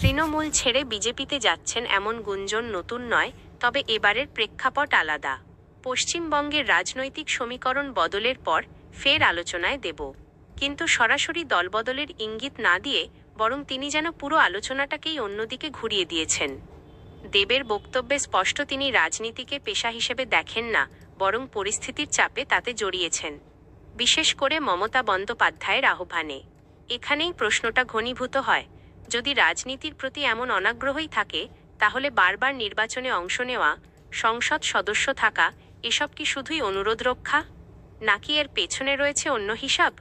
তৃণমূল ছেড়ে বিজেপিতে যাচ্ছেন এমন গুঞ্জন নতুন নয়, তবে এবারের প্রেক্ষাপট আলাদা। পশ্চিমবঙ্গের রাজনৈতিক সমীকরণ বদলের পর ফের আলোচনায় দেব, কিন্তু সরাসরি দলবদলের ইঙ্গিত না দিয়ে বরং তিনি যেন পুরো আলোচনাটাকেই অন্যদিকে ঘুরিয়ে দিয়েছেন। দেবের বক্তব্যে স্পষ্ট তিনি রাজনীতিকে পেশা হিসেবে দেখেন না, বরং পরিস্থিতির চাপে তাতে জড়িয়েছেন, বিশেষ করে মমতা বন্দ্যোপাধ্যায়ের আহ্বানে। এখানেই প্রশ্নটা ঘনীভূত হয়, যদি রাজনীতির প্রতি এমন অনাগ্রহই থাকে, তাহলে বারবার নির্বাচনে অংশ নেওয়া, সংসদ সদস্য থাকা, এসব কি শুধুই অনুরোধ রক্ষা, নাকি এর পেছনে রয়েছে অন্য হিসাব?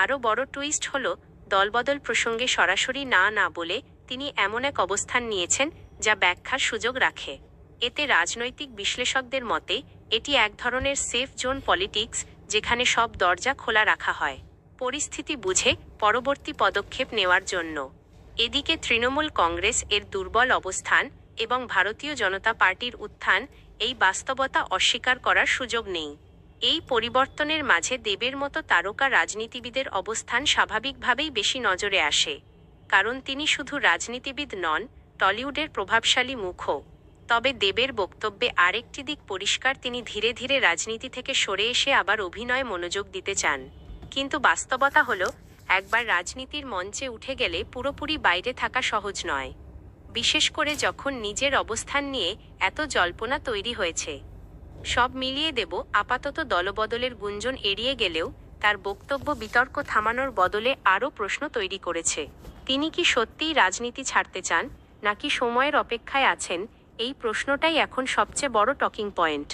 আরও বড় টুইস্ট হল, দলবদল প্রসঙ্গে সরাসরি না বলে তিনি এমন এক অবস্থান নিয়েছেন যা ব্যাখ্যার সুযোগ রাখে। এতে রাজনৈতিক বিশ্লেষকদের মতে এটি এক ধরনের সেফ জোন পলিটিক্স, যেখানে সব দরজা খোলা রাখা হয় পরিস্থিতি বুঝে পরবর্তী পদক্ষেপ নেওয়ার জন্য। এদিকে তৃণমূল কংগ্রেস এর দুর্বল অবস্থান এবং ভারতীয় জনতা পার্টির উত্থান, এই বাস্তবতা অস্বীকার করার সুযোগ নেই। এই পরিবর্তনের মাঝে দেবের মতো তারকা রাজনীতিবিদের অবস্থান স্বাভাবিকভাবেই বেশি নজরে আসে, কারণ তিনি শুধু রাজনীতিবিদ নন, টলিউডের প্রভাবশালী মুখও। তবে দেবের বক্তব্যে আরেকটি দিক পরিষ্কার, তিনি ধীরে ধীরে রাজনীতি থেকে সরে এসে আবার অভিনয়ে মনোযোগ দিতে চান। কিন্তু বাস্তবতা হলো, একবার রাজনীতির মঞ্চে উঠে গেলে পুরোপুরি বাইরে থাকা সহজ নয়, বিশেষ করে যখন নিজের অবস্থান নিয়ে এত জল্পনা তৈরি হয়েছে। সব মিলিয়ে দেব আপাতত দলবদলের গুঞ্জন এড়িয়ে গেলেও তার বক্তব্য বিতর্ক থামানোর বদলে আরও প্রশ্ন তৈরি করেছে। তিনি কি সত্যিই রাজনীতি ছাড়তে চান, নাকি সময়ের অপেক্ষায় আছেন? এই প্রশ্নটাই এখন সবচেয়ে বড় টকিং পয়েন্ট।